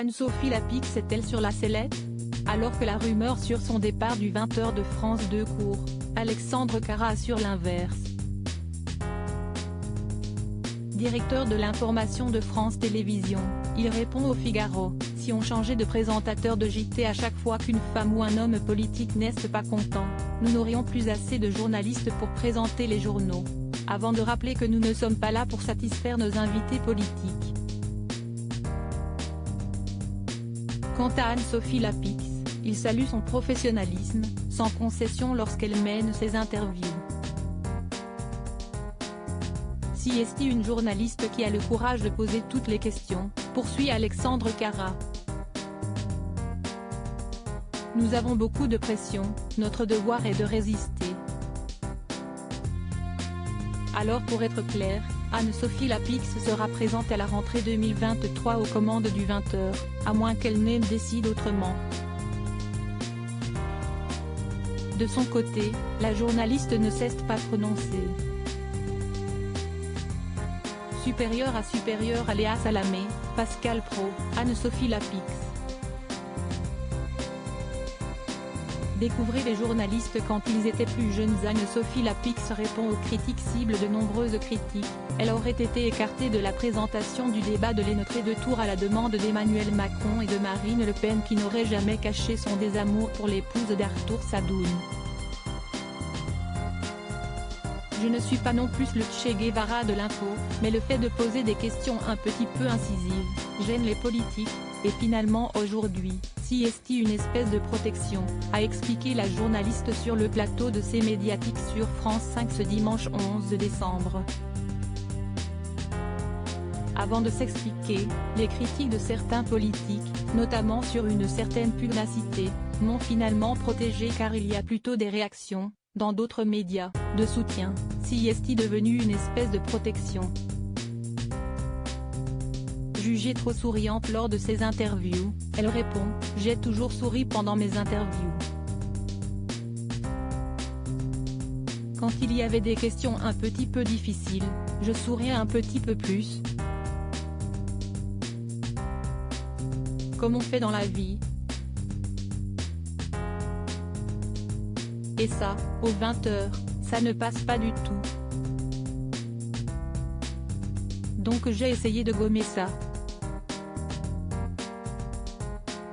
Anne-Sophie Lapix est-elle sur la sellette? Alors que la rumeur sur son départ du 20h de France 2 court, Alexandre Cara assure l'inverse. Directeur de l'information de France Télévisions, il répond au Figaro: si on changeait de présentateur de JT à chaque fois qu'une femme ou un homme politique n'est pas content, nous n'aurions plus assez de journalistes pour présenter les journaux. Avant de rappeler que nous ne sommes pas là pour satisfaire nos invités politiques. Quant à Anne-Sophie Lapix, il salue son professionnalisme, sans concession lorsqu'elle mène ses interviews. Si est-il une journaliste qui a le courage de poser toutes les questions, poursuit Alexandre Cara. Nous avons beaucoup de pression, notre devoir est de résister. Alors pour être clair, Anne-Sophie Lapix sera présente à la rentrée 2023 aux commandes du 20h, à moins qu'elle ne décide autrement. De son côté, la journaliste ne cesse pas de prononcer. Supérieure à Léa Salamé, Pascal Praud, Anne-Sophie Lapix. Découvrez les journalistes quand ils étaient plus jeunes. Anne-Sophie Lapix répond aux critiques, cible de nombreuses critiques. Elle aurait été écartée de la présentation du débat de l'entrée-deux tours à la demande d'Emmanuel Macron et de Marine Le Pen, qui n'aurait jamais caché son désamour pour l'épouse d'Arthur Sadoun. Je ne suis pas non plus le Che Guevara de l'info, mais le fait de poser des questions un petit peu incisives gêne les politiques, et finalement aujourd'hui, si est-il une espèce de protection, a expliqué la journaliste sur le plateau de C'est Médiatique sur France 5 ce dimanche 11 décembre. Avant de s'expliquer, les critiques de certains politiques, notamment sur une certaine pugnacité, m'ont finalement protégé, car il y a plutôt des réactions, dans d'autres médias, de soutien. Si est-il devenu une espèce de protection? Jugée trop souriante lors de ses interviews, elle répond: j'ai toujours souri pendant mes interviews. Quand il y avait des questions un petit peu difficiles, je souriais un petit peu plus. Comme on fait dans la vie. Et ça, aux 20h, ça ne passe pas du tout. Donc j'ai essayé de gommer ça.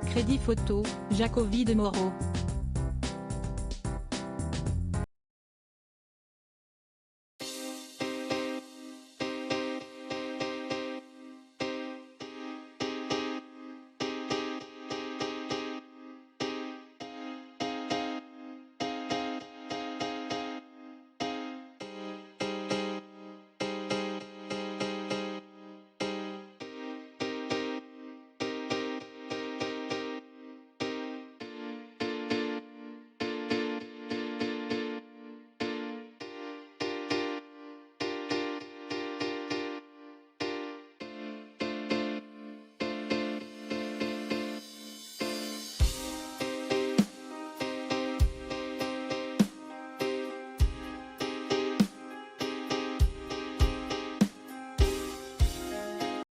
Crédit photo, Jacobi de Moro.